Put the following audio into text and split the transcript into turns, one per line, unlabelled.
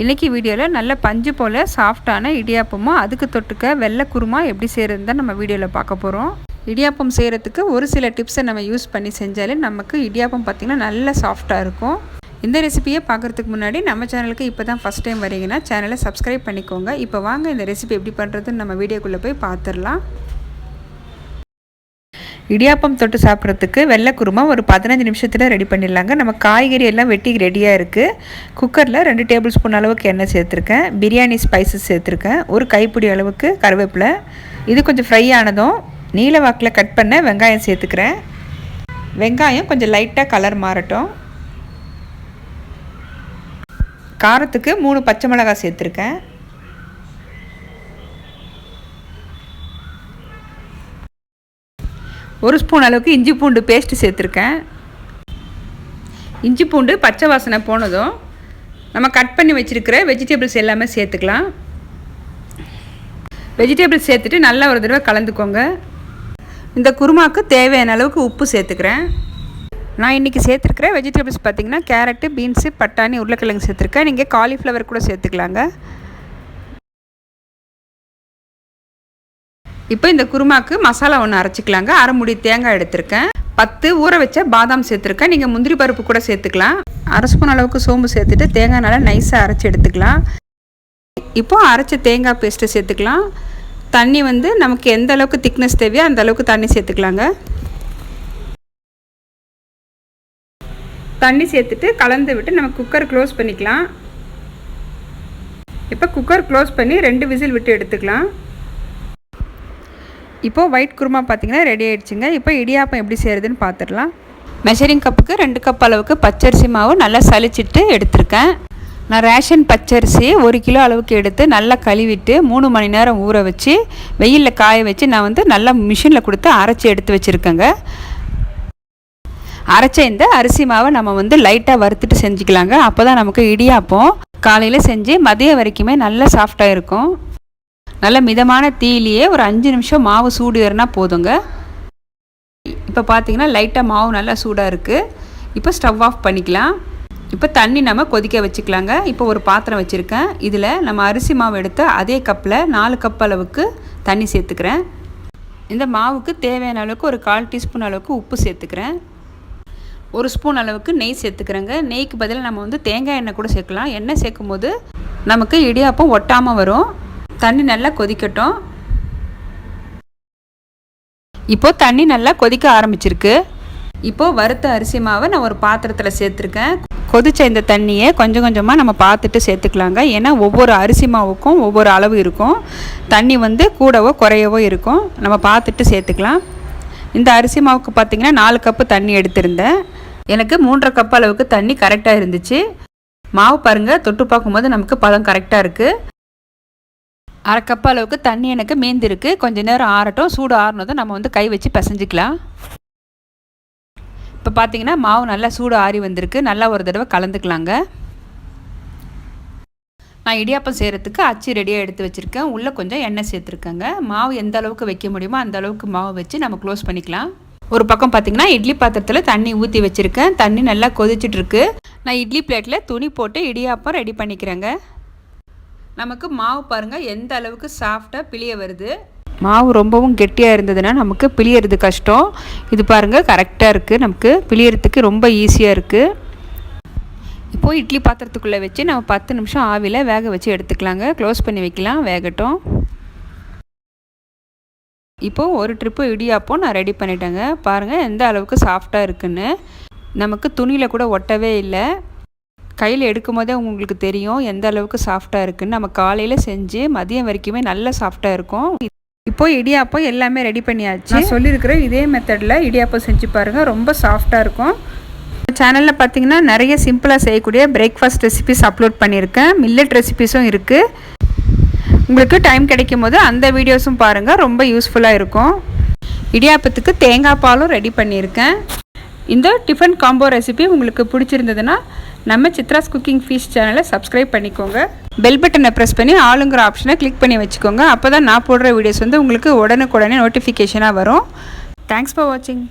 இன்றைக்கி வீடியோவில் நல்ல பஞ்சு போல் சாஃப்டான இடியாப்பமும் அதுக்கு தொட்டுக்க வெள்ளை குருமா எப்படி செய்கிறது தான் நம்ம வீடியோவில் பார்க்க போகிறோம். இடியாப்பம் செய்கிறதுக்கு ஒரு சில டிப்ஸை நம்ம யூஸ் பண்ணி செஞ்சாலே நமக்கு இடியாப்பம் பார்த்திங்கன்னா நல்ல சாஃப்டாக இருக்கும். இந்த ரெசிபியை பார்க்குறதுக்கு முன்னாடி நம்ம சேனலுக்கு இப்போ தான் ஃபஸ்ட் டைம் வரீங்கன்னா சேனலை சப்ஸ்கிரைப் பண்ணிக்கோங்க. இப்போ வாங்க இந்த ரெசிபி எப்படி பண்ணுறதுன்னு நம்ம வீடியோக்குள்ளே போய் பார்த்துடலாம். இடியாப்பம் தொட்டு சாப்பிட்றதுக்கு வெள்ளை குருமா ஒரு 15 நிமிஷத்தில் ரெடி பண்ணிடலாங்க. நம்ம காய்கறி எல்லாம் வெட்டி ரெடியாக இருக்குது. குக்கரில் 2 டேபிள் ஸ்பூன் அளவுக்கு எண்ணெய் சேர்த்துருக்கேன். பிரியாணி ஸ்பைசஸ் சேர்த்துருக்கேன். ஒரு கைப்பிடி அளவுக்கு கருவேப்பிலை. இது கொஞ்சம் ஃப்ரை ஆனதும் நீல வாக்கில் கட் பண்ண வெங்காயம் சேர்த்துக்கிறேன். வெங்காயம் கொஞ்சம் லைட்டாக கலர் மாறட்டும். காரத்துக்கு 3 பச்சை மிளகாய் சேர்த்துருக்கேன். ஒரு ஸ்பூன் அளவுக்கு இஞ்சி பூண்டு பேஸ்ட்டு சேர்த்துருக்கேன். இஞ்சி பூண்டு பச்சை வாசனை போனதும் நம்ம கட் பண்ணி வச்சுருக்கிற வெஜிடபிள்ஸ் எல்லாமே சேர்த்துக்கலாம். வெஜிடபிள்ஸ் சேர்த்துட்டு நல்லா ஒரு தடவை கலந்துக்கோங்க. இந்த குருமாவுக்கு தேவையான அளவுக்கு உப்பு சேர்த்துக்கிறேன். நான் இன்றைக்கி சேர்த்துருக்கிற வெஜிடபிள்ஸ் பார்த்திங்கன்னா கேரட்டு, பீன்ஸு, பட்டாணி, உருளைக்கிழங்கு சேர்த்துருக்கேன். நீங்கள் காலிஃப்ளவர் கூட சேர்த்துக்கலாங்க. இப்போ இந்த குருமாவுக்கு மசாலா ஒன்று அரைச்சிக்கலாங்க. அரை முடி தேங்காய் எடுத்திருக்கேன். 10 ஊற வச்ச பாதாம் சேர்த்துருக்கேன். நீங்கள் முந்திரி பருப்பு கூட சேர்த்துக்கலாம். அரை ஸ்பூன் அளவுக்கு சோம்பு சேர்த்துட்டு தேங்காய் நல்லா நைஸாக அரைச்சி எடுத்துக்கலாம். இப்போது அரைச்ச தேங்காய் பேஸ்ட்டு சேர்த்துக்கலாம். தண்ணி நமக்கு எந்த அளவுக்கு திக்னஸ் தேவையோ அந்த அளவுக்கு தண்ணி சேர்த்துக்கலாங்க. தண்ணி சேர்த்துட்டு கலந்து விட்டு நம்ம குக்கர் க்ளோஸ் பண்ணிக்கலாம். இப்போ குக்கர் க்ளோஸ் பண்ணி 2 விசில் விட்டு எடுத்துக்கலாம். இப்போது ஒயிட் குருமா பார்த்திங்கன்னா ரெடி ஆகிடுச்சுங்க. இப்போ இடியாப்பம் எப்படி செய்கிறதுன்னு பார்த்துடலாம். மெஷரிங் கப்புக்கு 2 கப் அளவுக்கு பச்சரிசி மாவு நல்லா சலிச்சிட்டு எடுத்திருக்கேன். நான் ரேஷன் பச்சரிசி 1 கிலோ அளவுக்கு எடுத்து நல்லா கழுவிட்டு 3 மணி நேரம் ஊற வச்சு வெயிலில் காய வச்சு நான் நல்லா மிஷினில் கொடுத்து அரைச்சி எடுத்து வச்சுருக்கேங்க. அரைச்ச இந்த அரிசி மாவை நம்ம லைட்டாக வறுத்துட்டு செஞ்சுக்கலாங்க. அப்போ தான் நமக்கு இடியாப்பம் காலையில் செஞ்சு மதியம் வரைக்குமே நல்லா சாஃப்டாக இருக்கும். நல்ல மிதமான தீயிலேயே ஒரு 5 நிமிஷம் மாவு சூடு ஏறினா போதுங்க. இப்போ பார்த்திங்கன்னா லைட்டாக மாவு நல்லா சூடாக இருக்குது. இப்போ ஸ்டவ் ஆஃப் பண்ணிக்கலாம். இப்போ தண்ணி நம்ம கொதிக்க வச்சுக்கலாங்க. இப்போ ஒரு பாத்திரம் வச்சுருக்கேன். இதில் நம்ம அரிசி மாவு எடுத்து அதே கப்பில் 4 கப் அளவுக்கு தண்ணி சேர்த்துக்கிறேன். இந்த மாவுக்கு தேவையான அளவுக்கு ஒரு 1/4 டீஸ்பூன் அளவுக்கு உப்பு சேர்த்துக்கிறேன். 1 ஸ்பூன் அளவுக்கு நெய் சேர்த்துக்கிறேங்க. நெய்க்கு பதிலாக நம்ம தேங்காய் எண்ணெய் கூட சேர்க்கலாம். எண்ணெய் சேர்க்கும் போது நமக்கு இடியாப்பம் ஒட்டாமல் வரும். தண்ணி நல்லா கொதிக்கட்டும். இப்போது தண்ணி நல்லா கொதிக்க ஆரம்பிச்சிருக்கு. இப்போது வறுத்த அரிசி மாவை நான் ஒரு பாத்திரத்தில் சேர்த்துருக்கேன். கொதித்த இந்த தண்ணியை கொஞ்சம் கொஞ்சமாக நம்ம பார்த்துட்டு சேர்த்துக்கலாங்க. ஏன்னா ஒவ்வொரு அரிசி மாவுக்கும் ஒவ்வொரு அளவு இருக்கும். தண்ணி கூடவோ குறையவோ இருக்கும். நம்ம பார்த்துட்டு சேர்த்துக்கலாம். இந்த அரிசி மாவுக்கு பார்த்திங்கன்னா 4 கப்பு தண்ணி எடுத்திருந்தேன். எனக்கு 3.5 கப் அளவுக்கு தண்ணி கரெக்டாக இருந்துச்சு. மாவு பாருங்கள், தொட்டு பார்க்கும்போது நமக்கு பதம் கரெக்டாக இருக்குது. 1/2 கப் அளவுக்கு தண்ணி எனக்கு மீந்திருக்கு. கொஞ்சம் நேரம் ஆறட்டும். சூடு ஆறினதும் நம்ம கை வச்சு பிசைஞ்சிக்கலாம். இப்போ பார்த்தீங்கன்னா மாவு நல்லா சூடு ஆறி வந்திருக்கு. நல்லா ஒரு தடவை கலந்துக்கலாங்க. நான் இடியாப்பம் செய்கிறதுக்கு அச்சு ரெடியாக எடுத்து வச்சுருக்கேன். உள்ளே கொஞ்சம் எண்ணெய் சேர்த்துருக்கேங்க. மாவு எந்த அளவுக்கு வைக்க முடியுமோ அந்த அளவுக்கு மாவு வச்சு நம்ம க்ளோஸ் பண்ணிக்கலாம். ஒரு பக்கம் பார்த்திங்கன்னா இட்லி பாத்திரத்தில் தண்ணி ஊற்றி வச்சுருக்கேன். தண்ணி நல்லா கொதிச்சிட்ருக்கு. நான் இட்லி பிளேட்டில் துணி போட்டு இடியாப்பம் ரெடி பண்ணிக்கிறேங்க. நமக்கு மாவு பாருங்கள் எந்த அளவுக்கு சாஃப்டாக பிழிய வருது. மாவு ரொம்பவும் கெட்டியாக இருந்ததுன்னா நமக்கு பிழியறது கஷ்டம். இது பாருங்கள் கரெக்டாக இருக்குது. நமக்கு பிழியறதுக்கு ரொம்ப ஈஸியாக இருக்குது. இப்போது இட்லி பாத்திரத்துக்குள்ளே வச்சு நம்ம 10 நிமிஷம் ஆவியில் வேக வச்சு எடுத்துக்கலாங்க. க்ளோஸ் பண்ணி வைக்கலாம், வேகட்டும். இப்போது ஒரு ட்ரிப்பு இடியாப்பம் நான் ரெடி பண்ணிட்டேங்க. பாருங்கள் எந்த அளவுக்கு சாஃப்டாக இருக்குன்னு. நமக்கு துணியில் கூட ஒட்டவே இல்லை. கையில் எடுக்கும் போதே உங்களுக்கு தெரியும் எந்த அளவுக்கு சாஃப்டாக இருக்குதுன்னு. நம்ம காலையில் செஞ்சு மதியம் வரைக்குமே நல்லா சாஃப்டாக இருக்கும். இப்போது இடியாப்பம் எல்லாமே ரெடி பண்ணியாச்சு. நான் சொல்லியிருக்கிற இதே மெத்தடில் இடியாப்பம் செஞ்சு பாருங்கள், ரொம்ப சாஃப்டாக இருக்கும். சேனலில் பார்த்திங்கன்னா நிறைய சிம்பிளாக செய்யக்கூடிய பிரேக்ஃபாஸ்ட் ரெசிபிஸ் அப்லோட் பண்ணியிருக்கேன். மில்லட் ரெசிபிஸும் இருக்குது. உங்களுக்கு டைம் கிடைக்கும் போது அந்த வீடியோஸும் பாருங்கள், ரொம்ப யூஸ்ஃபுல்லாக இருக்கும். இடியாப்பத்துக்கு தேங்காய் பாலும் ரெடி பண்ணியிருக்கேன். இந்த டிஃபன் காம்போ ரெசிபி உங்களுக்கு பிடிச்சிருந்ததுன்னா நம்ம சித்ராஸ் குக்கிங் ஃபீஸ் சேனலை சப்ஸ்கிரைப் பண்ணிக்கோங்க. பெல் பட்டனை ப்ரெஸ் பண்ணி ஆளுங்கிற ஆப்ஷனை கிளிக் பண்ணி வச்சுக்கோங்க. அப்போ தான் நான் போடுற வீடியோஸ் உங்களுக்கு உடனுக்குடனே நோட்டிஃபிகேஷனாக வரும். தேங்க்ஸ் ஃபார் வாட்சிங்.